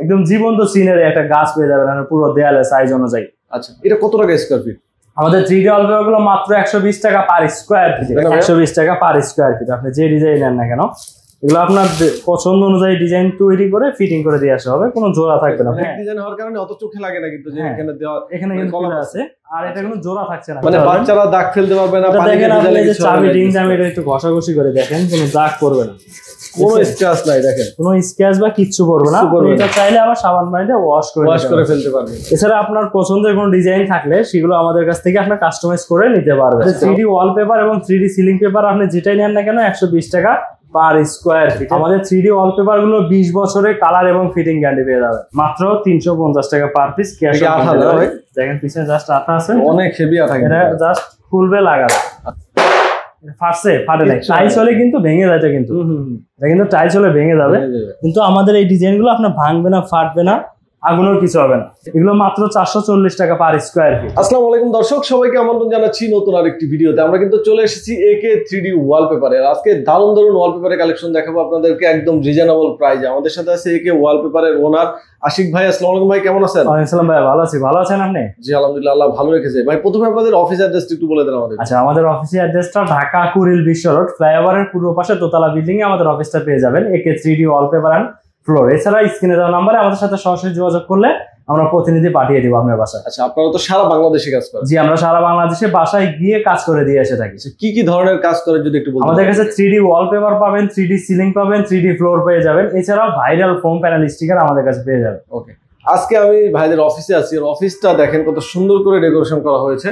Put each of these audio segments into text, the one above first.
একদম জীবন্ত সিনারি একটা গাছ পেয়ে যাবেন পুরো দেয়ালে সাইজ অনুযায়ী। আচ্ছা, এটা কত টাকা স্কয়ার ফিট? আমাদের 3D ওয়ালপেপার গুলো মাত্র 120 টাকা পার স্কয়ার ফিট। 120 টাকা পার স্কয়ার ফিট। আপনি যে ডিজাইন নেন না কেন, এগুলো আপনার পছন্দ অনুযায়ী ডিজাইন তৈরি করে ফিটিং করে দিয়ে আসা হবে, কোনো জোড়া থাকবে না। ডিজাইন হওয়ার কারণে অত চোখে লাগে না, কিন্তু যে এখানে দেওয়া এখানে কিন্তু কলা আছে আর এটা কোনো জোড়া থাকছে না, মানে বাচ্চারা দাগ ফেলতে পারবে না। পানি দেখেন আপনি যে চাবি রিং জাম এটা একটু ঘষাঘষি করে দেখেন, কোনো দাগ পড়বে না, কোনো স্ক্র্যাচ নাই। দেখেন কোনো স্ক্র্যাচ বা কিচ্ছু পড়বে না। এটা চাইলে আবার সাবান পানিতে ওয়াশ করে ফেলতে পারবেন। এছাড়া আপনার পছন্দের কোনো ডিজাইন থাকলে সেগুলো আমাদের কাছ থেকে আপনি কাস্টমাইজ করে নিতে পারবেন। 3D ওয়ালপেপার এবং 3D সিলিং পেপার আপনি যেটাই নেন না কেন 120 টাকা পার স্কয়ার ফিট। আমাদের 3D ওয়ালপেপার গুলো 20 বছরের কালার এবং ফিটিং গ্যারান্টি পেয়ে যাবে মাত্র 350 টাকা per piece. Cash on delivery. দেখেন পিছনে জাস্ট আঠা আছে, অনেক হেভি আঠা, এটা জাস্ট খুলবে লাগাবে, ফাটে নাই। টাইলস হলে কিন্তু ভেঙে যাবে, কিন্তু এটা কিন্তু টাইলস হলে ভেঙে যাবে, কিন্তু আমাদের এই ডিজাইন গুলো আপনার ভাঙবে না, ফাটবে না, আগুনের কিছু হবে না। এগুলো মাত্র 440 টাকা পার স্কয়ার ফিট। আসসালামু আলাইকুম দর্শক, সবাইকে আমন্ত্রণ জানাচ্ছি নতুন আরেকটি ভিডিওতে। আমরা কিন্তু চলে এসেছি AK 3D ওয়ালপেপারে। আজকে দারুণ দারুণ ওয়ালপেপারের কালেকশন দেখাবো আপনাদেরকে একদম রিজনেবল প্রাইসে। আমাদের সাথে আছে AK ওয়ালপেপারের ওনার আশিক ভাই। আসসালামু আলাইকুম ভাই, কেমন আছেন? ওয়ালাইকুম আসসালাম ভাই, ভালো আছি। ভালো আছেন আপনি? জি আলহামদুলিল্লাহ, আল্লাহ ভালো রেখেছে। ভাই প্রথমে আপনাদের অফিস অ্যাড্রেসটা একটু বলে দেন আমাদের। আচ্ছা, আমাদের অফিসের অ্যাড্রেসটা ঢাকা কুড়িল বিশ্ব রোড ফ্লাইওভারের পূর্ব পাশে দোতলা বিল্ডিং এ আমাদের অফিসটা পেয়ে যাবেন। AK 3D wallpaper and floor. এছাড়া স্ক্রিনে দেওয়া নম্বরে আমাদের সাথে সরাসরি যোগাযোগ করলে আমরা প্রতিনিধি পাঠিয়ে দিব আপনার বাসায়। আচ্ছা, আপনারা তো সারা বাংলাদেশে কাজ করেন? জি, আমরা সারা বাংলাদেশে বাসায় গিয়ে কাজ করে দিয়ে এসে থাকি। কি কি ধরনের কাজ করেন যদি একটু বলতেন? আমাদের কাছে 3D ওয়ালপেপার পাবেন, 3D সিলিং পাবেন, 3D ফ্লোর পেয়ে যাবেন। এছাড়াও ভাইরাল ফোম প্যানেল স্টিকার আমাদের কাছে পেয়ে যাবেন। ওকে, আজকে আমি ভাইদের অফিসে আছি। অফিসটা দেখেন কত সুন্দর করে ডেকোরেশন করা হয়েছে।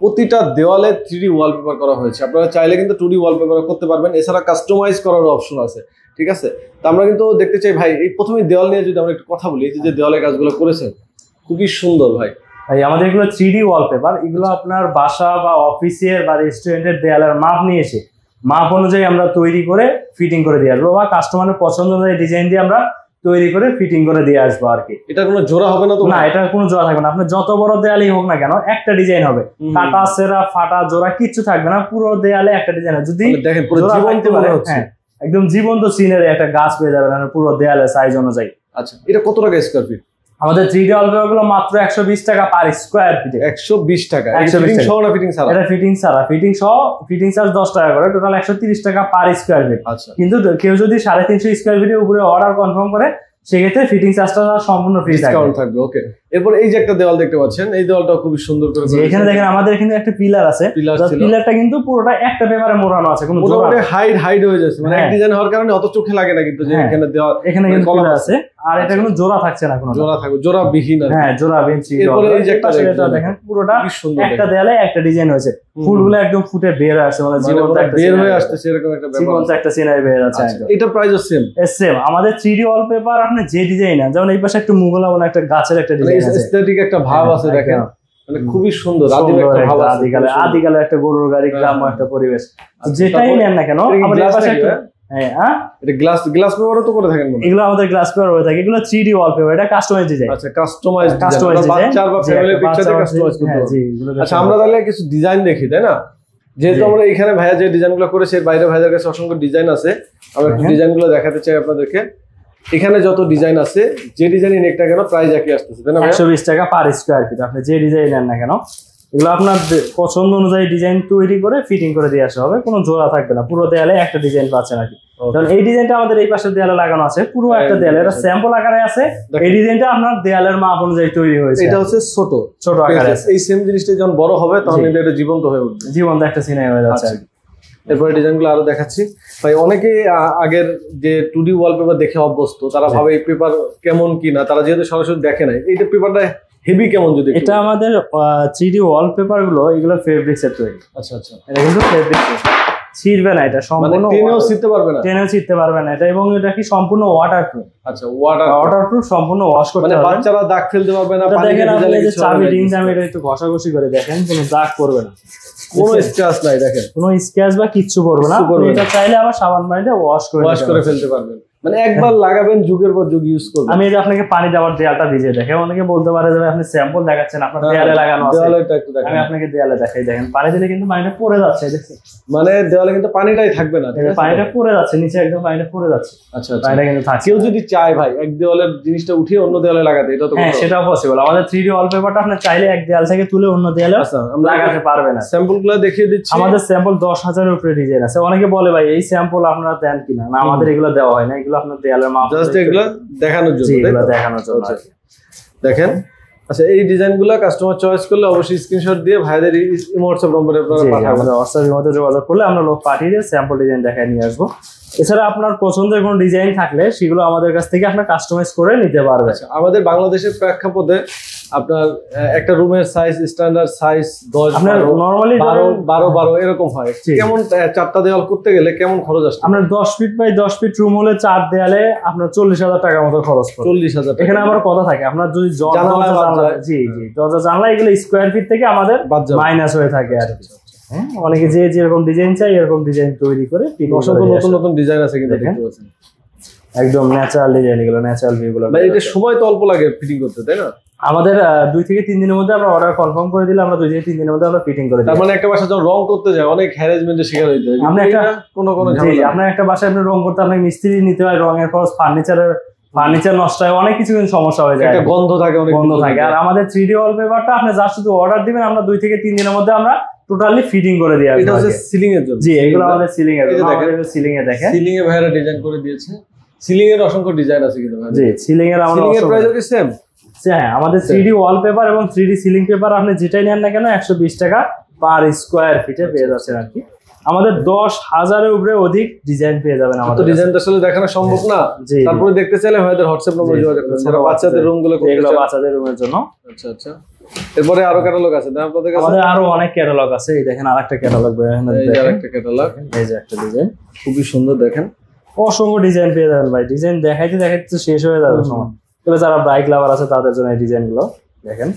প্রতিটা দেওয়ালে 3D ওয়ালপেপার করা হয়েছে। আপনারা চাইলে কিন্তু 2D ওয়ালপেপার করতে পারবেন। এছাড়া কাস্টমাইজ করার অপশন আছে, ঠিক আছে? তো আমরা কিন্তু দেখতে চাই ভাই, এই প্রথমে দেওয়াল নিয়ে যদি আমরা একটু কথা বলি, যে দেওয়ালে কাজগুলো করেছেন খুবই সুন্দর ভাই। আমাদের এগুলো 3D ওয়ালপেপার, এগুলো আপনার বাসা বা অফিসের বা রেস্টুরেন্টের দেয়ালের মাপ নিয়ে এসে মাপ অনুযায়ী আমরা তৈরি করে ফিটিং করে দিয়ে আসবো, বা কাস্টমারের পছন্দ অনুযায়ী ডিজাইন দিয়ে আমরা তৈরি করে ফিটিং করে দিয়ে আসবো আর কি। এটা কোনো জোড়া হবে না তো? না, এটা কোনো জোড়া থাকবে না। আপনার যত বড় দেয়ালই হোক না কেন একটা ডিজাইন হবে, কাটা সেরা ফাটা জোড়া কিচ্ছু থাকবে না, পুরো দেয়ালে একটা ডিজাইন হবে। যদি দেখেন পুরো জীবন্ত মনে হচ্ছে, একদম জীবন্ত সিনারি একটা গাছ পেয়ে যাবেন পুরো দেয়ালে সাইজ অনুযায়ী। আচ্ছা, এটা কত টাকা স্কয়ার ফিট? আমাদের 3D ওয়ালপেপার গুলো মাত্র 120 টাকা পার স্কয়ার ফিট। 120 টাকা? ফিটিং সহ না ফিটিং ছাড়া? এটা ফিটিং ছাড়া। ফিটিং সহ ফিটিং চার্জ 10 টাকা করে, টোটাল 130 টাকা পার স্কয়ার ফিট। আচ্ছা, কিন্তু কেউ যদি 350 স্কয়ার ফিটের উপরে অর্ডার কনফার্ম করে সেক্ষেত্রে ফিটিং চার্জটা সম্পূর্ণ ফ্রি থাকবে। ওকে, এরপর এই যে একটা দেওয়াল দেখতে পাচ্ছেন, এই দেওয়ালটা খুব সুন্দর করে এখানে দেখেন আমাদের এখানে একটা পিলার আছে। পিলারটা কিন্তু পুরোটা একটা পেপারে মোড়ানো আছে, কোনো জোড়া না, হাইড হয়ে যাচ্ছে, মানে এক ডিজাইন হওয়ার কারণে অত চোখে লাগে না, কিন্তু যে এখানে দেওয়াল এখানে কিন্তু কলা আছে আর এটা কোনো জোড়া থাকছে না, কোনো জোড়া থাকবে, জোড়া বিহীন। হ্যাঁ, জোড়া বেঞ্চি। এরপর এই যে একটা দেখেন পুরোটা একটা দেয়ালে একটা ডিজাইন হয়েছে, ফুলগুলো একদম ফুটে বের হয়ে আসছে, মানে জীবন্ত একটা বের হয়ে আসছে এরকম একটা ব্যাপার, জীবন্ত একটা সিনারি বের হচ্ছে একদম। এটা প্রাইসও সেম। আমাদের 3D ওয়ালপেপার আপনি যে ডিজাইন না, যেমন এই পাশে একটা মুগলা মানে একটা গাছের একটা ডিজাইন আছে, এস্থেটিক একটা ভাব আছে দেখেন, মানে খুবই সুন্দর আদিম একটা ভাব আছে। আদিকালে একটা গরুর গাড়ি, গ্রাম্য একটা পরিবেশ, যেটাই নেন না কেন। আমাদের পাশে একটা এটা গ্লাস পেপারও তো করে থাকেন? এগুলো আমাদের গ্লাস পেপার হয়ে থাকে। এগুলো 3D ওয়ালপেপার, এটা কাস্টমাইজ ডিজাইন। আচ্ছা, কাস্টমাইজ বাচ্চার বা ফ্যামিলি পিকচারে কাস্টমাইজ করতে হবে। আচ্ছা, আমরা তাহলে কিছু ডিজাইন দেখি, তাই না? যেহেতু আমরা এখানে ভাইয়া যে ডিজাইনগুলো করেছে, এর বাইরে ভাইয়াদের কাছে অসংখ্য ডিজাইন আছে। আমরা একটু ডিজাইনগুলো দেখাতে চাই আপনাদেরকে। এখানে যত ডিজাইন আছে, যে ডিজাইনই নেক না কেন প্রাইস একই আসতেছে, তাই না? 120 টাকা পার স্কয়ার ফিট। আপনি যে ডিজাইন নেন না কেন এগুলো আপনার পছন্দ অনুযায়ী ডিজাইন তৈরি করে ফিটিং করে দিয়ে আসা হবে, কোনো জোড়া থাকবে না, পুরো দেয়ালে একটা ডিজাইন পাচ্ছেন আর কি। কারণ এই ডিজাইনটা আমাদের এই পাশের দেয়ালে লাগানো আছে, পুরো একটা দেয়ালে, এটা স্যাম্পল আকারে আছে। এই ডিজাইনটা আপনার দেয়ালের মাপ অনুযায়ী তৈরি হয়েছে। এটা হচ্ছে ছোট আকারে আছে। এই সেম জিনিসটা যখন বড় হবে তখন এটা জীবন্ত হয়ে উঠবে, জীবন্ত একটা সিনারি হয়ে যাচ্ছে। এরপরে ডিজাইনগুলো আরো দেখাচ্ছি ভাই। অনেকে আগের যে 2D ওয়ালপেপার দেখে অভ্যস্ত, তারা ভাবে এই পেপার কেমন কিনা, তারা যেহেতু সরাসরি দেখে নাই, এইটা পেপারটা হেভি কেমন যদি? এটা আমাদের 3D ওয়ালপেপার গুলো, এগুলো ফেব্রিক্স এর তৈরি। আচ্ছা আচ্ছা, এটা কিন্তু ফেব্রিক্স ছিড়বে না, এটা সম্পূর্ণ টেনেও ছিড়তে পারবে না, টেনেও ছিড়তে পারবে না এটা, এবং এটা কি সম্পূর্ণ ওয়াটারপ্রুফ। আচ্ছা, ওয়াটারপ্রুফ, সম্পূর্ণ ওয়াশ করতে পারবে, মানে বাচ্চারা দাগ ফেলতে পারবে না। পানি দেখেন আপনি যে চাবি রিং জাম এটা একটু ঘষাঘষি করে দেখেন, কোনো দাগ পড়বে না, কোনো স্ক্র্যাচ নাই, দেখেন কোনো স্ক্র্যাচ বা কিচ্ছু পড়বে না। এটা চাইলে আবার সাবান পানিতে ওয়াশ করে ফেলতে পারবেন। মানে একবার লাগাবেন, যুগের পর যুগ ইউজ করবেন। আমি এই যে আপনাকে পানি দেওয়ার দেয়ালটা ভিজিয়ে দেখাই। অনেকে বলতে পারে যে আপনি স্যাম্পল দেখাচ্ছেন, আপনার দেয়ালে লাগানো আছে। দেয়ালটা একটু দেখেন, আমি আপনাকে দেয়ালে দেখাই। দেখেন পানি দিলে কিন্তু পানিটা পড়ে যাচ্ছে, দেখছেন? মানে দেয়ালে কিন্তু পানিটাই থাকবে না, পানিটা পড়ে যাচ্ছে নিচে, একদম পানিটা পড়ে যাচ্ছে। আচ্ছা, পানিটা কিন্তু থাকছে। কেউ যদি চায় ভাই এক দেওয়ালের জিনিসটা উঠিয়ে অন্য দেওয়ালে লাগাতে, এটা তো হ্যাঁ, সেটাও পসিবল। আমাদের 3D ওয়ালপেপারটা আপনি চাইলে এক দেয়াল থেকে তুলে অন্য দেয়ালে লাগাতে পারবেন না। স্যাম্পলগুলো দেখিয়ে দিচ্ছি। আমাদের স্যাম্পল 10,000 এর উপরে ডিজাইন আছে। অনেকে বলে ভাই এই স্যাম্পল আপনারা দেন কিনা? না, আমাদের এগুলো দেওয়া হয় না, এগুলো আপনার দেয়ালের মাপ, জাস্ট এগুলো দেখানোর জন্য। এগুলো দেখানোর জন্য দেখেন। আচ্ছা, এই ডিজাইনগুলো কাস্টমার চয়েস করলে অবশ্যই স্ক্রিনশট দিয়ে ভাইদের হোয়াটসঅ্যাপ নম্বরে আপনারা পাঠাবেন। আমাদের হোয়াটসঅ্যাপের মধ্যে যোগাযোগ করলে আমরা লোক পাঠিয়ে দিয়ে স্যাম্পল ডিজাইন দেখায় নিয়ে আসবো। এছাড়া আপনার পছন্দের কোনো ডিজাইন থাকলে সেগুলো আমাদের কাছ থেকে আপনার কাস্টমাইজ করে নিতে পারবেন। আমাদের বাংলাদেশের প্রেক্ষাপটে আপনার একটা রুমের সাইজ স্ট্যান্ডার্ড সাইজ 10 আপনার নরমালি 12 এরকম হয়। কেমন চারটা দেওয়াল করতে গেলে কেমন খরচ আসে? আপনার 10 ফিট বাই 10 ফিট রুম হলে 4 দেয়ালে আপনার 40,000 টাকা মতো খরচ পড়ে। 40,000। এখানে আবার কথা থাকে, আপনার যদি দরজা জানলা এগুলো স্কোয়ার ফিট থেকে আমাদের মাইনাস হয়ে থাকে আর কি। হ্যাঁ, অনেকে যে যেরকম ডিজাইন চাই এরকম ডিজাইন তৈরি করে অসংখ্য নতুন নতুন ডিজাইন আছে কিন্তু দেখতে পাচ্ছেন। একদম ন্যাচারাল ডিজাইন, এগুলো ন্যাচারাল ভিউ গুলো। ভাই এটা সময় তো অল্প লাগে ফিটিং করতে, তাই না? আমাদের 2 থেকে 3 দিনের মধ্যে আমরা অর্ডার কনফার্ম করে দিলে আমরা 2 থেকে 3 দিনের মধ্যে আমরা ফিটিং করে দিই। তার মানে একটা বাসা যখন রং করতে যায় অনেক হ্যারাসমেন্টের শিকার হইতে হয়। আপনি একটা কোনো ঝামেলা, আপনার একটা বাসায় আপনি রং করতে আপনাকে মিস্ত্রি নিতে হয়, রঙের খরচ, ফার্নিচার নষ্ট হয়, অনেক কিছু কিন্তু সমস্যা হয়ে যায়, একটা গন্ধ থাকে, অনেক গন্ধ থাকে। আর আমাদের 3D ওয়ালপেপারটা আপনি জাস্ট শুধু অর্ডার দিবেন, আমরা 2 থেকে 3 দিনের মধ্যে আমরা টোটালি ফিটিং করে দিয়ে আসবো। এটা হচ্ছে সিলিং এর জন্য। জি, এগুলো আমাদের সিলিং এর জন্য। সিলিং এ দেখেন, সিলিং এ ভাইরা ডিজাইন করে দিয়েছে। সিলিং এর অসংখ্য ডিজাইন আছে কিন্তু ভাই। জি, সিলিং এর আমাদের সিলিং এর প্রাইস কি সেম? হ্যাঁ, আমাদের 3D ওয়ালপেপার এবং 3D সিলিং পেপার আপনি যেটাই নেন না কেন 120 টাকা পার স্কয়ার ফিটে পেয়ে যাচ্ছেন আর কি। আমাদের 10,000 এর উপরে অধিক ডিজাইন পেয়ে যাবেন। আমাদের ডিজাইন তো আসলে দেখানো সম্ভব না, তারপরে দেখতে চাইলে ভাইদের হোয়াটসঅ্যাপ নম্বরে যোগাযোগ করুন। যারা বাচ্চাদের রুমগুলো করতে চায়, এগুলো বাচ্চাদের রুমের জন্য। আচ্ছা আচ্ছা। এরপরে আরো ক্যাটালগ আছে না আপনাদের কাছে? আমাদের আরো অনেক ক্যাটালগ আছে। এই দেখেন আরেকটা ক্যাটালগ, এই যে আরেকটা ক্যাটালগ, এই যে একটা ডিজাইন খুবই সুন্দর। দেখেন অসংখ্য ডিজাইন পেয়ে যাবেন ভাই। ডিজাইন দেখাইতে দেখাইতে শেষ হয়ে যাবে সময়। তবে যারা বাইক লাভার আছে তাদের জন্য এই ডিজাইনগুলো দেখেন,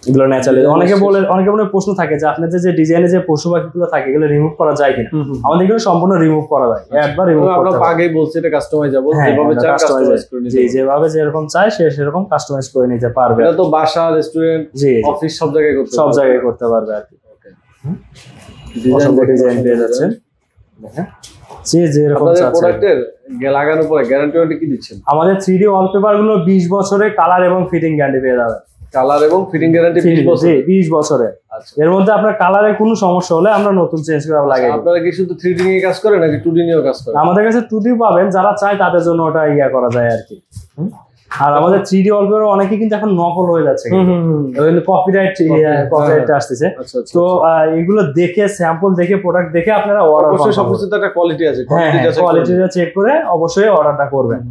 এগুলো ন্যাচারালি। অনেকে বলে প্রশ্ন থাকে যে আপনাদের যে ডিজাইনে যে পশু পাখিগুলো থাকে এগুলো রিমুভ করা যায় কিনা? আমাদের এগুলো সম্পূর্ণ রিমুভ করা যায়, একবার রিমুভ করা যায়। আমরা আগেই বলছি এটা কাস্টমাইজেবল, যেভাবে চাই কাস্টমাইজ করে নিতে। জি, যেভাবে যেরকম চাই সেরকম কাস্টমাইজ করে নিতে পারবে। এটা তো বাসা, রেস্টুরেন্ট, অফিস সব জায়গায় করতে পারবে আর কি। ডিজাইন পেয়ে যাচ্ছেন দেখেন, যেরকম প্রোডাক্টের লাগানোর পরে গ্যারান্টি ওয়ারেন্টি কি দিচ্ছেন? আমাদের 3D ওয়ালপেপার গুলো 20 বছরের কালার এবং ফিটিং গ্যারান্টি পেয়ে যাবেন। কালার এবং ফিটিং গ্যারান্টি 20 বছরের। এর মধ্যে আপনার কালারে কোনো সমস্যা হলে আমরা নতুন চেঞ্জ করে লাগাই। আপনারা কি শুধু 3D নিয়ে কাজ করেন নাকি 2D নিয়েও কাজ করেন? আমাদের কাছে 2D পাবেন, যারা চায় তাদের জন্য ওটা করা যায় আর কি। আর আমাদের 3D ওয়ালপেপার অনেকে কিন্তু এখন নকল হয়ে যাচ্ছে, কপিরাইট আসতেছে। তো এগুলো দেখে, স্যাম্পল দেখে, প্রোডাক্ট দেখে আপনারা অর্ডার করবেন। অবশ্যই সবকিছু একটা কোয়ালিটি আছে, কোয়ালিটিটা চেক করে অবশ্যই অর্ডারটা করবেন।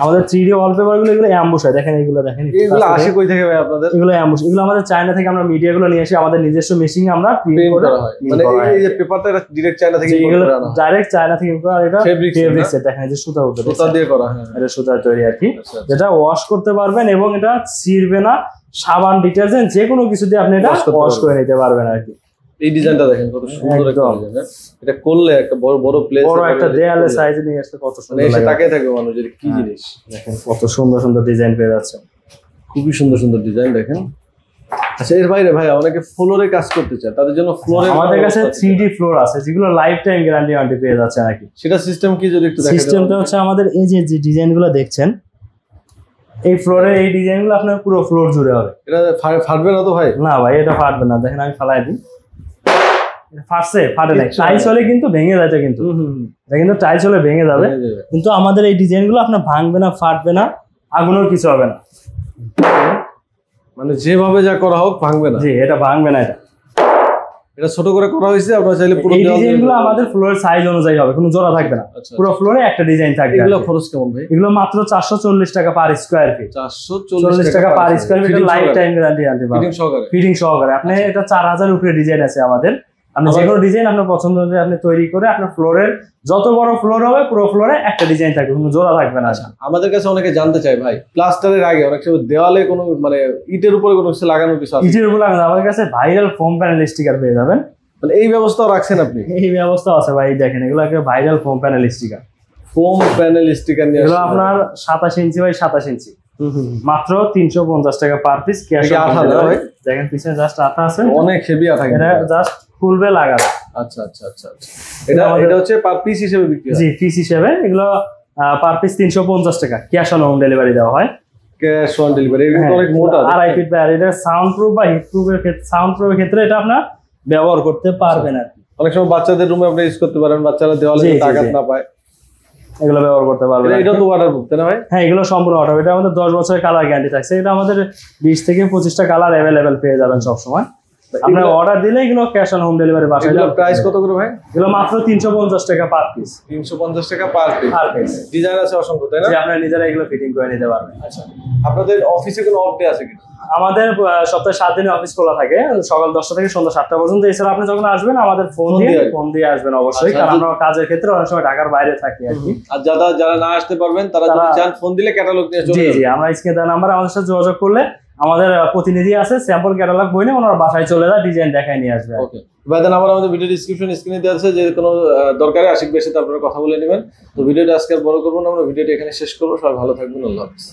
আমাদের 3D ওয়ালপেপার গুলো এগুলো অ্যাম্বুশ হয়, দেখেন এগুলো দেখেন। এগুলো আসে কই থেকে ভাই আপনাদের? এগুলো অ্যাম্বুশ, এগুলো আমাদের চায়না থেকে আমরা মিডিয়া গুলো নিয়ে এসে আমাদের নিজস্ব মেশিনে আমরা প্রিন্ট করা হয়। মানে এই যে পেপারটা এটা ডাইরেক্ট চায়না থেকে ইম্পোর্ট করা হয়। ডাইরেক্ট চায়না থেকে ইম্পোর্ট করা, এটা ফেব্রিক্স এর দেখেন, এই যে সুতা দিয়ে করা। হ্যাঁ, এটা সুতার তৈরি আর কি, যেটা ওয়াশ করতে পারবেন এবং এটা ছিঁড়বে না। সাবান, ডিটারজেন্ট যে কোনো কিছু দিয়ে আপনি এটা ওয়াশ করে নিতে পারবেন আর কি। এই ডিজাইনটা দেখেন কত সুন্দর একটা ডিজাইন। এটা করলে একটা বড় প্লেস, বড় একটা দেয়ালে সাইজ নিয়ে আসতে কত সুন্দর লাগে। এসে তাকিয়ে থাকবে মানুষ যে কি জিনিস। দেখেন কত সুন্দর সুন্দর ডিজাইন পেয়ে যাচ্ছে, খুবই সুন্দর সুন্দর ডিজাইন দেখেন। আচ্ছা, এর বাইরে ভাই অনেকে ফ্লোরে কাজ করতে চায়, তাদের জন্য ফ্লোরে আমাদের কাছে 3D ফ্লোর আছে, যেগুলো লাইফ টাইম গ্যারান্টি পেয়ে যাচ্ছে নাকি। সেটা সিস্টেম কি যদি একটু দেখাতে? সিস্টেমটা হচ্ছে আমাদের এই যে ডিজাইনগুলো দেখছেন, এই ফ্লোরে এই ডিজাইনগুলো আপনার পুরো ফ্লোর জুড়ে হবে। এটা ফাটবে না তো ভাই? না ভাই, এটা ফাটবে না। দেখেন আমি ফালাই দিই, ফাটে না। টাইলস হলে কিন্তু ভেঙে যাচ্ছে, কিন্তু এটা কিন্তু টাইলস হলে ভেঙে যাবে, কিন্তু আমাদের এই ডিজাইনগুলো আপনার ভাঙবে না, ফাটবে না, আগুনও কিছু হবে না। মানে যেভাবে যা করা হোক ভাঙবে না। জি, এটা ভাঙবে না। এটা ছোট করে করা হয়েছে, আপনারা চাইলে পুরো ডিজাইনগুলো আমাদের ফ্লোরের সাইজ অনুযায়ী হবে, কোনো জোড়া থাকবে না। পুরো ফ্লোরে একটা ডিজাইন থাকবে। এগুলো খরচ কেমন ভাই? এগুলো মাত্র 440 টাকা পার স্কয়ার ফিট। 440 টাকা per square feet, life time guarantee পাবেন ফিটিং সহকারে। আপনি এটা 4000 উপরে ডিজাইন আছে আমাদের। আপনি যে কোনো ডিজাইন আপনার পছন্দ অনুযায়ী আপনি তৈরি করে আপনার ফ্লোরের যত বড় ফ্লোর হবে পুরো ফ্লোরে একটা ডিজাইন থাকবে, কোনো জোড়া থাকবে না। আমাদের কাছে অনেকে জানতে চায় ভাই, প্লাস্টারের আগে অনেক সময় দেওয়ালে কোনো মানে ইটের উপরে কোনো কিছু লাগানো কিছু আছে? ইটের উপর লাগানো, আমাদের কাছে ভাইরাল ফোম প্যানেল স্টিকার পেয়ে যাবেন। মানে এই ব্যবস্থাও রাখছেন আপনি? এই ব্যবস্থা আছে ভাই, দেখেন এগুলো একটা viral foam panel sticker. Foam panel sticker নিয়ে এগুলো আপনার 27 ইঞ্চি বাই 27 ইঞ্চি, মাত্র 350 টাকা পার পিস। দেখেন পিছনে জাস্ট আঠা আছে, অনেক হেভি আঠা, এটা জাস্ট খুলবে লাগাবে। আচ্ছা আচ্ছা আচ্ছা আচ্ছা, এটা হচ্ছে পার পিস হিসেবে বিক্রি হয়? জি, পিস হিসেবে। এগুলো পার পিস 350 টাকা, ক্যাশ অন হোম ডেলিভারি দেওয়া হয়। Cash on delivery. এটা অনেক মোটা, 2.5 ফিট বাই, এটা সাউন্ড প্রুফ বা হিট প্রুফের ক্ষেত্রে, সাউন্ড প্রুফের ক্ষেত্রে এটা আপনার ব্যবহার করতে পারবেন আর কি। অনেক সময় বাচ্চাদের রুমে আপনি ইউজ করতে পারেন, বাচ্চারা দেওয়ালে আঘাত না পায়, এগুলো ব্যবহার করতে পারবেন। এটা তো ওয়াটারপ্রুফ তাই না ভাই? হ্যাঁ, এগুলো সম্পূর্ণ ওয়াটারপ্রুফ। এটা আমাদের 10 বছরের কালার গ্যারান্টি থাকছে। এটা আমাদের 20 থেকে 25টা কালার अवेलेबल পেয়ে যাবেন সব সময়। আপনারা অর্ডার দিলে এগুলো ক্যাশ অন হোম ডেলিভারি বাসায় যাবে। প্রাইস কত করে ভাই? এগুলো মাত্র 350 টাকা পার পিস। 350 টাকা পার পিস। ডিজাইন আছে অসংখ্য তাই না? যে আপনারা নিজেরা এগুলো ফিটিং করে নিতে পারবেন। আচ্ছা, আপনাদের অফিসে কোনো অফ ডে আছে কি? আমাদের সপ্তাহে 7 দিন অফিস খোলা থাকে, সকাল 10টা থেকে সন্ধ্যা 7টা পর্যন্ত। এছাড়া আপনি যখন আসবেন আমাদের ফোন দিয়ে আসবেন অবশ্যই, কারণ আমরা কাজের ক্ষেত্রে অনেক সময় ঢাকার বাইরে থাকি আর কি। আর যারা না আসতে পারবেন তারা যদি চান ফোন দিলে ক্যাটালগ নিয়ে চলে আসবেন। জি জি, আমরা স্ক্রিনে দেওয়া নাম্বার আমাদের সাথে যোগাযোগ করলে আমাদের প্রতিনিধি আছে, স্যাম্পল ক্যাটালগ বই নিয়ে ওনার বাসায় চলে যায়, ডিজাইন দেখায় নিয়ে আসবে। ওকে ভাই, দেন আমাদের ভিডিও ডেসক্রিপশন স্ক্রিনে দেওয়া আছে, যে কোনো দরকারে আশিক ভাইয়ের সাথে আপনারা কথা বলে নেবেন। তো ভিডিওটা আজকে আর বড় করবো না, আমরা ভিডিওটা এখানে শেষ করবো। সবাই ভালো থাকবেন, আল্লাহ হাফেজ।